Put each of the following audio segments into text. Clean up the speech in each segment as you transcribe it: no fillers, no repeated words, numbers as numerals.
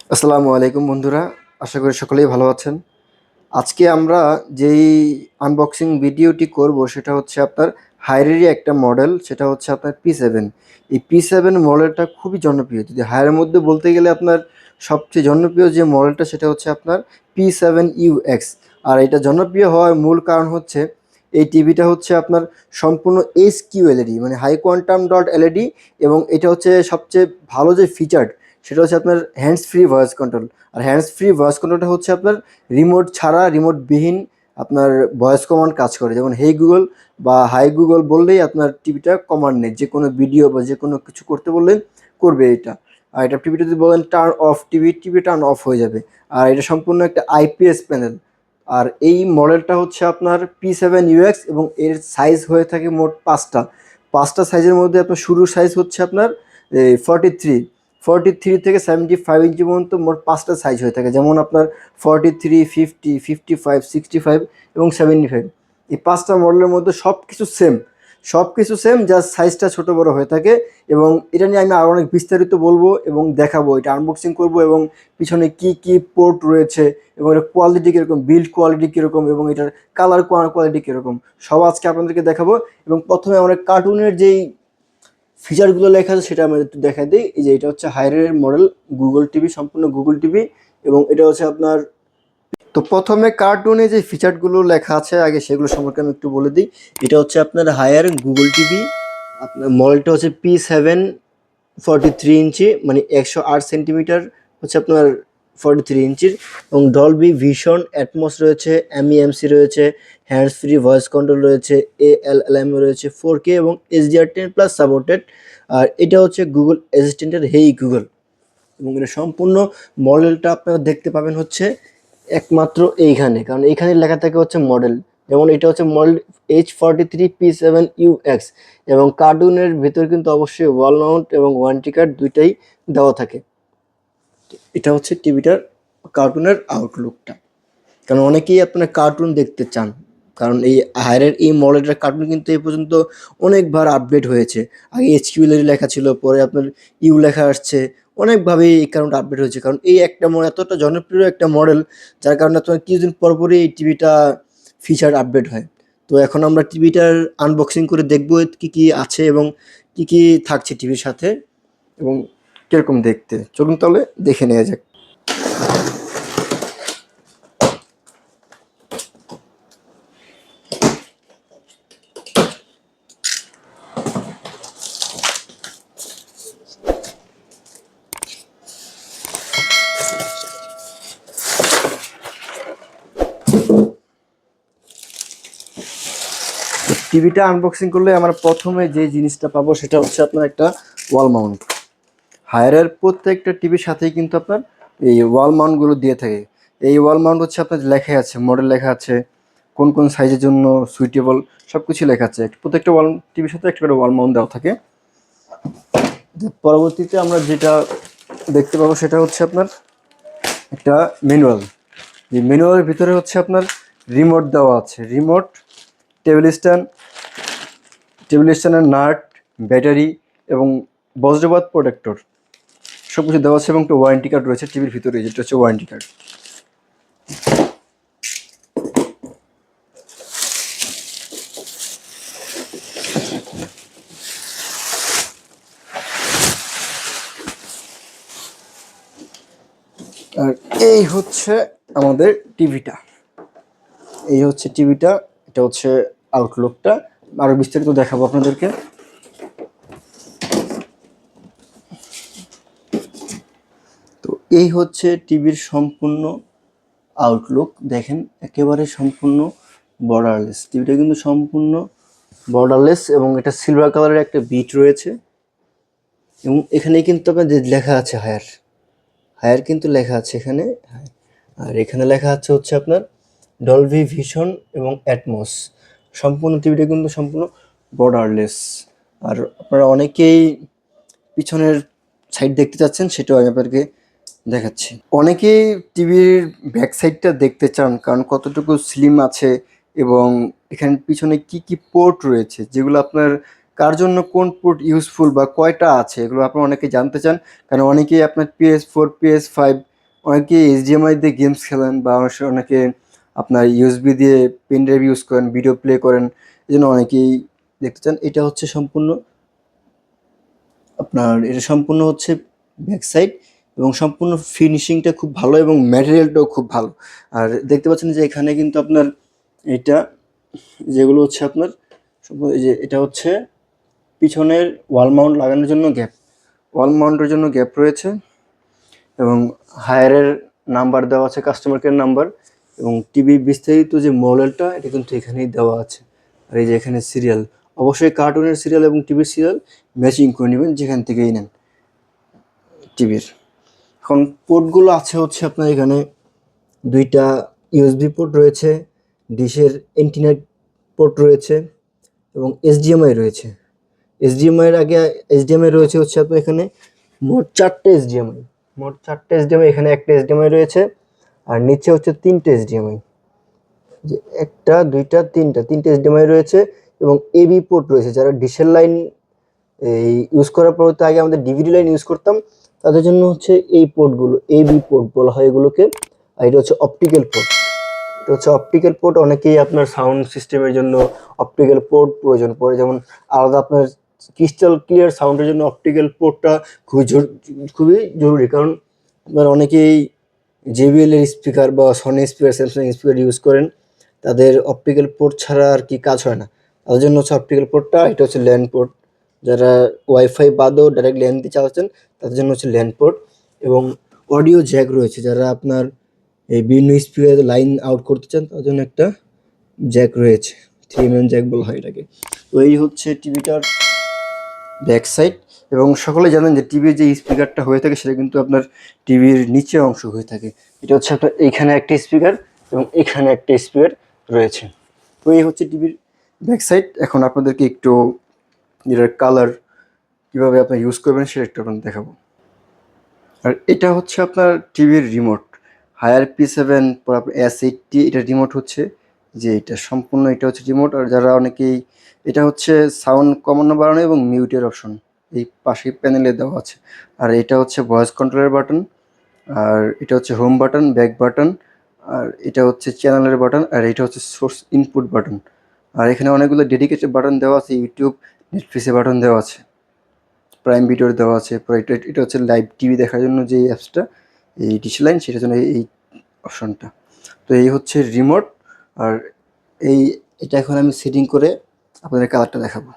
আসসালামু আলাইকুম বন্ধুরা, আশা করি সকলেই ভালো আছেন। আজকে আমরা যেই আনবক্সিং ভিডিওটি করব সেটা হচ্ছে আপনার হায়ারেরই একটা মডেল, সেটা হচ্ছে আপনার P7। এই P7 মডেলটা খুবই জনপ্রিয়। যদি হায়ারের মধ্যে বলতে গেলে আপনার সবচেয়ে জনপ্রিয় যে মডেলটা সেটা হচ্ছে আপনার P7UX। আর এটা জনপ্রিয় হওয়ার মূল কারণ হচ্ছে এই টিভিটা হচ্ছে আপনার সম্পূর্ণ HQLED, মানে হাই কোয়ান্টাম ডট এলইডি। এবং এটা হচ্ছে সবচেয়ে ভালো যে ফিচার সেটা হচ্ছে আপনার হ্যান্ডস ফ্রি ভয়েস কন্ট্রোল। আর হ্যান্ডস ফ্রি ভয়েস কন্ট্রোলটা হচ্ছে আপনার রিমোট ছাড়া, রিমোটবিহীন আপনার ভয়েস কমান্ড কাজ করে। যেমন হেই গুগল বা হাই গুগল বললেই আপনার টিভিটা কমান্ড নেই, যে কোনো ভিডিও বা যে কোনো কিছু করতে বললেন করবে এটা। আর এটা টিভিটা যদি বলেন turn off, TV turn off হয়ে যাবে। আর এটা সম্পূর্ণ একটা আইপিএস প্যানেল। আর এই মডেলটা হচ্ছে আপনার P7UX এবং এর সাইজ হয়ে থাকে মোট পাঁচটা সাইজের মধ্যে আপনার শুরুর সাইজ হচ্ছে আপনার 43 থেকে 75 ইঞ্চি পর্যন্ত মোট পাঁচটা সাইজ হয়ে থাকে। যেমন আপনার 43, 50, 55, 65 এবং 75। এই পাঁচটা মডেলের মধ্যে সব কিছু সেম, জাস্ট সাইজটা ছোট বড় হয়ে থাকে। এবং এটা নিয়ে আমি আরও অনেক বিস্তারিত বলবো এবং দেখাবো, এটা আনবক্সিং করব এবং পিছনে কি কি পোর্ট রয়েছে এবং এর কোয়ালিটি কীরকম, বিল্ড কোয়ালিটি কীরকম এবং এটার কালার কোয়ালিটি কীরকম, সব আজকে আপনাদেরকে দেখাবো। এবং প্রথমে আমরা কার্টুনের যেই ফিচারগুলো লেখা আছে সেটা আমরা একটু দেখা দিই। এই যে এটা হচ্ছে হায়ারের মডেল, গুগল টিভি, সম্পূর্ণ গুগল টিভি। এবং এটা হচ্ছে আপনার, তো প্রথমে কার্টুনে যে ফিচারগুলো লেখা আছে আগে সেগুলো সম্পর্কে আমি একটু বলে দিই। এটা হচ্ছে আপনার হায়ার গুগল টিভি। আপনার মডেলটা হচ্ছে P7, 43 ইঞ্চি, মানে 108 সেন্টিমিটার হচ্ছে আপনার 43 ইঞ্চির। এবং ডলবি ভিশন, অ্যাটমস রয়েছে, এমইএমসি রয়েছে, হ্যান্ডস ফ্রি ভয়েস কন্ট্রোল রয়েছে, ALLM রয়েছে, 4K এবং HDR10+ সাপোর্টেড। আর এটা হচ্ছে গুগল অ্যাসিস্ট্যান্টের হেই গুগল। এবং এটা সম্পূর্ণ মডেলটা আপনারা দেখতে পাবেন হচ্ছে একমাত্র এইখানে, কারণ এইখানে লেখা থাকে হচ্ছে মডেল। যেমন এটা হচ্ছে মডেল H43P7UX। এবং কার্টুনের ভিতর কিন্তু অবশ্যই ওয়াল মাউন্ট এবং ওয়ারেন্টি কার্ড দুইটাই দেওয়া থাকে। এটা হচ্ছে টিভিটার কার্টুনের আউটলুকটা। কারণ অনেকেই আপনার কার্টুন দেখতে চান, কারণ এই হায়ারের এই মডেলটার কার্টুন কিন্তু এই পর্যন্ত অনেকবার আপডেট হয়েছে। আগে HQLED লেখা ছিল, পরে আপনার ইউ লেখা আসছে, অনেকভাবে এই কারণটা আপডেট হয়েছে। কারণ এই একটা মডেল এতটা জনপ্রিয় একটা মডেল, যার কারণে আপনার কিছুদিন পরপরই এই টিভিটা ফিচার আপডেট হয়। তো এখন আমরা টিভিটার আনবক্সিং করে দেখবো কি কি আছে এবং কি কি থাকছে টিভির সাথে এবং কিরকম দেখতে। চলুন তাহলে দেখে নেওয়া যাক। টিভিটা আনবক্সিং করলে আমরা প্রথমে যে জিনিসটা পাবো সেটা হচ্ছে আপনার একটা ওয়াল মাউন্ট। হায়ারের প্রত্যেকটা টিভির সাথেই কিন্তু আপনার এই ওয়াল মাউন্টগুলো দিয়ে থাকে। এই ওয়াল মাউন্ট হচ্ছে আপনার লেখা আছে, মডেল লেখা আছে, কোন কোন সাইজের জন্য সুইটেবল, সব কিছু লেখা আছে। প্রত্যেকটা ওয়াল টিভির সাথে একটা করে ওয়াল মাউন্ট দেওয়া থাকে। পরবর্তীতে আমরা যেটা দেখতে পাবো সেটা হচ্ছে আপনার একটা ম্যানুয়াল। যে ম্যানুয়ালের ভিতরে হচ্ছে আপনার রিমোট দেওয়া আছে, রিমোট, টেবিল স্ট্যান্ড, টেবিল স্ট্যান্ডের নাট, ব্যাটারি এবং বজ্রপাত প্রোটেক্টর সব কিছু দেওয়া আছে। এবং একটা ওয়ারেন্টি কার্ড রয়েছে টিভির ভিতরে, যেটা হচ্ছে ওয়ারেন্টি কার্ড। আর এই হচ্ছে আমাদের টিভিটা, এই হচ্ছে টিভিটা, এটা হচ্ছে আউটলুকটা। আরো বিস্তারিত দেখাবো আপনাদেরকে। তো এই হচ্ছে টিভির সম্পূর্ণ আউটলুক, দেখেন একেবারে সম্পূর্ণ বর্ডারলেস। টিভিটা কিন্তু সম্পূর্ণ বর্ডারলেস এবং এটা সিলভার কালারের একটা বিট রয়েছে। এবং এখানে কিন্তু আপনাদের লেখা আছে হায়ার, হায়ার কিন্তু লেখা আছে এখানে। আর এখানে লেখা আছে হচ্ছে আপনার ডলবি ভিশন এবং অ্যাটমস। সম্পূর্ণ টিভিটা কিন্তু সম্পূর্ণ বর্ডারলেস। আর আপনারা অনেকেই পিছনের সাইড দেখতে চাচ্ছেন, সেটাও আমি আপনাদেরকে দেখাচ্ছি। অনেকেই টিভির ব্যাক সাইডটা দেখতে চান, কারণ কতটুকু স্লিম আছে এবং এখানে পিছনে কি কি পোর্ট রয়েছে, যেগুলো আপনার কার জন্য কোন পোর্ট ইউজফুল বা কয়টা আছে, এগুলো আপনারা অনেকে জানতে চান। কারণ অনেকেই আপনার PS4, PS5 অনেকে এইচডিএমআই দিয়ে গেমস খেলেন বা অনেকে আপনার ইউএসবি দিয়ে পেন ড্রাইভ ইউজ করেন, ভিডিও প্লে করেন, এই জন্য অনেকেই দেখতে চান। এটা হচ্ছে সম্পূর্ণ হচ্ছে ব্যাক সাইড, এবং সম্পূর্ণ ফিনিশিংটা খুব ভালো এবং ম্যাটেরিয়ালটাও খুব ভালো। আর দেখতে পাচ্ছেন যে এখানে কিন্তু আপনার এটা যেগুলো হচ্ছে আপনার এই যে এটা হচ্ছে পিছনের ওয়াল মাউন্ট লাগানোর জন্য গ্যাপ, ওয়াল মাউন্টের জন্য গ্যাপ রয়েছে, এবং হায়ারের নাম্বার দেওয়া আছে, কাস্টমার কেয়ার নাম্বার, এবং টিভি বিস্তারিত যে মডেলটা এটা কিন্তু এখানেই দেওয়া আছে। আর এই যে এখানে সিরিয়াল, অবশ্যই কার্টুনের সিরিয়াল এবং টিভির সিরিয়াল ম্যাচিং করে নেবেন যেখান থেকেই নেন টিভির। এখন পোর্টগুলো আছে হচ্ছে আপনার এখানে দুইটা ইউএসবি পোর্ট রয়েছে, ডিশের এন্টিনা পোর্ট রয়েছে, এবং এইচডিএমআই রয়েছে। এইচডিএমআইয়ের আগে এইচডিএমআই রয়েছে হচ্ছে আপনার এখানে মোট 4টে এইচডিএমআই, এখানে একটা এইচডিএমআই রয়েছে, আর নিচে হচ্ছে 3টে এইচডিএমআই, যে একটা দুইটা তিনটে এইচডিএমআই রয়েছে, এবং এবি পোর্ট রয়েছে। যারা ডিশের লাইন এই ইউজ করার পর তো আগে আমাদের ডিভিডি লাইন ইউজ করতাম, তাদের জন্য হচ্ছে এই পোর্টগুলো এবি পোর্ট বলা হয় এগুলোকে। আর এটা হচ্ছে অপটিক্যাল পোর্ট, অনেকেই আপনার সাউন্ড সিস্টেমের জন্য অপটিক্যাল পোর্ট প্রয়োজন পড়ে, যেমন আলাদা আপনার ক্রিস্টাল ক্লিয়ার সাউন্ডের জন্য অপটিক্যাল পোর্টটা খুবই জরুরি। কারণ আপনার অনেকেই JBL এর স্পিকার বা Sony speaker, Samsung speaker use করেন, তাদের অপটিক্যাল পোর্ট ছাড়া আর কি কাজ হয় না। তাদের জন্য হচ্ছে অপটিক্যাল পোর্টটা, এটা হচ্ছে ল্যান্ড পোর্ট। যারা ওয়াইফাই বাদেও ডাইরেক্ট ল্যান দিয়ে চালাচ্ছেন তাদের জন্য হচ্ছে ল্যান্ড পোর্ট, এবং অডিও জ্যাক রয়েছে। যারা আপনার এই বিভিন্ন স্পিকারে লাইন আউট করতে চান তার জন্য একটা জ্যাক রয়েছে, 3mm জ্যাক বলা হয় এটাকে। তো এই হচ্ছে টিভিটার ব্যাক সাইড। এবং সকলে জানেন যে টিভির যে স্পিকারটা হয়ে থাকে সেটা কিন্তু আপনার টিভির নিচের অংশ হয়ে থাকে। এটা হচ্ছে আপনার এইখানে একটা স্পিকার এবং এখানে একটা স্পিকার রয়েছে। তো এই হচ্ছে টিভির ব্যাক সাইড। এখন আপনাদেরকে একটু এটার কালার কীভাবে আপনি ইউজ করবেন সেটা একটু আপনাদের দেখাবো। আর এটা হচ্ছে আপনার টিভির রিমোট, হায়ার P7 পর আপনার S80, এটা রিমোট হচ্ছে যে এটা সম্পূর্ণ এটা হচ্ছে রিমোট। আর যারা অনেকেই এটা হচ্ছে সাউন্ড কমানো বাড়ানো এবং মিউটের অপশন এই পাশে প্যানেলে দেওয়া আছে। আর এটা হচ্ছে ভয়েস কন্ট্রোলের বাটন, আর এটা হচ্ছে হোম বাটন, ব্যাক বাটন, আর এটা হচ্ছে চ্যানেলের বাটন, আর এটা হচ্ছে সোর্স ইনপুট বাটন। আর এখানে অনেকগুলো ডেডিকেটেড বাটন দেওয়া আছে, ইউটিউব, নেটফ্লিক্সের বাটন দেওয়া আছে, প্রাইম ভিডিওর দেওয়া আছে। এটা হচ্ছে লাইভ টিভি দেখার জন্য যে অ্যাপসটা এই ডিশ লাইন, সেটার জন্য এই অপশনটা। তো এই হচ্ছে রিমোট। আর এটা এখন আমি সেটিং করে আপনাদের কালারটা দেখাবো।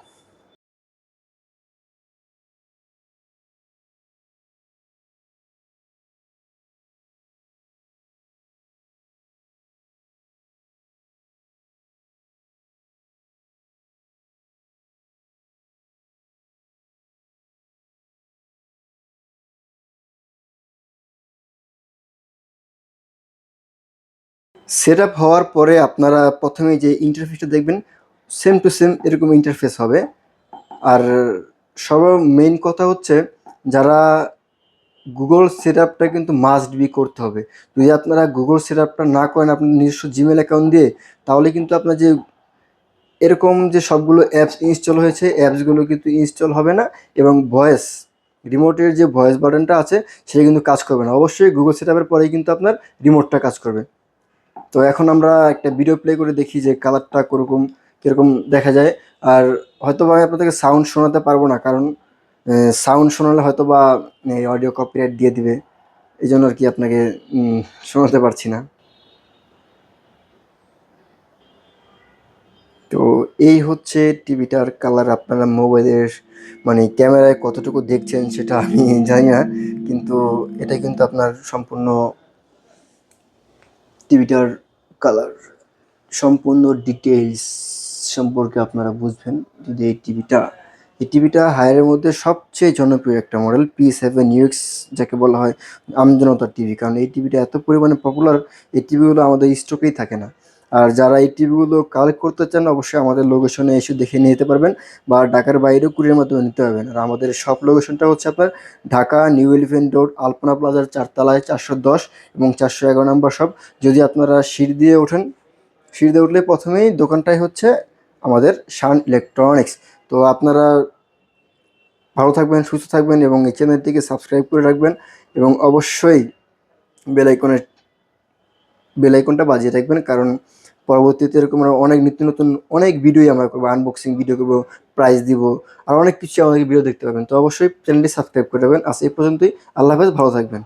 সেট আপ হওয়ার পরে আপনারা প্রথমে যে ইন্টারফেসটা দেখবেন সেম টু সেম এরকম ইন্টারফেস হবে। আর সব মেইন কথা হচ্ছে যারা গুগল সেট আপটা কিন্তু মাস্ট বি করতে হবে। যদি আপনারা গুগল সেট আপটা না করেন আপনার নিজস্ব জিমেল অ্যাকাউন্ট দিয়ে, তাহলে কিন্তু আপনার যে এরকম যে সবগুলো অ্যাপস ইনস্টল হয়েছে অ্যাপসগুলো কিন্তু ইনস্টল হবে না, এবং রিমোটের যে ভয়েস বাটনটা আছে সেটা কিন্তু কাজ করবে না। অবশ্যই গুগল সেট আপের পরেই কিন্তু আপনার রিমোটটা কাজ করবে। তো এখন আমরা একটা ভিডিও প্লে করে দেখি যে কালারটা কীরকম দেখা যায়। আর হয়তো বা আমি আপনাদেরকে সাউন্ড শোনাতে পারবো না, কারণ সাউন্ড শোনালে হয়তো বা অডিও কপিরাইট দিয়ে দিবে, এই জন্য আর কি আপনাকে শোনাতে পারছি না। তো এই হচ্ছে টিভিটার কালার। আপনারা মোবাইলের মানে ক্যামেরায় কতটুকু দেখছেন সেটা আমি জানি না, কিন্তু এটা কিন্তু আপনার সম্পূর্ণ টিভিটার কালার। সম্পূর্ণ ডিটেইলস সম্পর্কে আপনারা বুঝবেন যদি এই টিভিটা হায়ারের মধ্যে সবচেয়ে জনপ্রিয় একটা মডেল P7UX, যাকে বলা হয় আমজনতার টিভি। কারণ এই টিভিটা এত পরিমাণে পপুলার, এই টিভিগুলো আমাদের স্টকেই থাকে না। আর যারা এই টিভিগুলো কালেক্ট করতে চান অবশ্যই আমাদের লোকেশনে এসে দেখে নিতে পারবেন, বা ঢাকার বাইরেও কুরিয়ার মাধ্যমে নিতে পারবেন। আর আমাদের সব লোকেশনটা হচ্ছে আপনার ঢাকা নিউ এলিফ্যান্ট রোড, আলপনা প্লাজার 4তলায় 410 এবং 411 নম্বর শপ। যদি আপনারা সিঁড়ি দিয়ে উঠলে প্রথমেই দোকানটাই হচ্ছে আমাদের শান ইলেকট্রনিক্স। তো আপনারা ভালো থাকবেন, সুস্থ থাকবেন, এবং এই চ্যানেলটিকে সাবস্ক্রাইব করে রাখবেন, এবং অবশ্যই বেল আইকনের বেল আইকনটা বাজিয়ে রাখবেন, কারণ পরবর্তীতে এরকম আরো অনেক নিত্য নতুন অনেক ভিডিওই আমরা করবো, আনবক্সিং ভিডিও করবো, প্রাইস দিব, আর অনেক কিছু আমাদের ভিডিও দেখতে পাবেন। তো অবশ্যই চ্যানেলটি সাবস্ক্রাইব করে দেবেন। আজ এই পর্যন্তই। আল্লাহ হাফেজ, ভালো থাকবেন।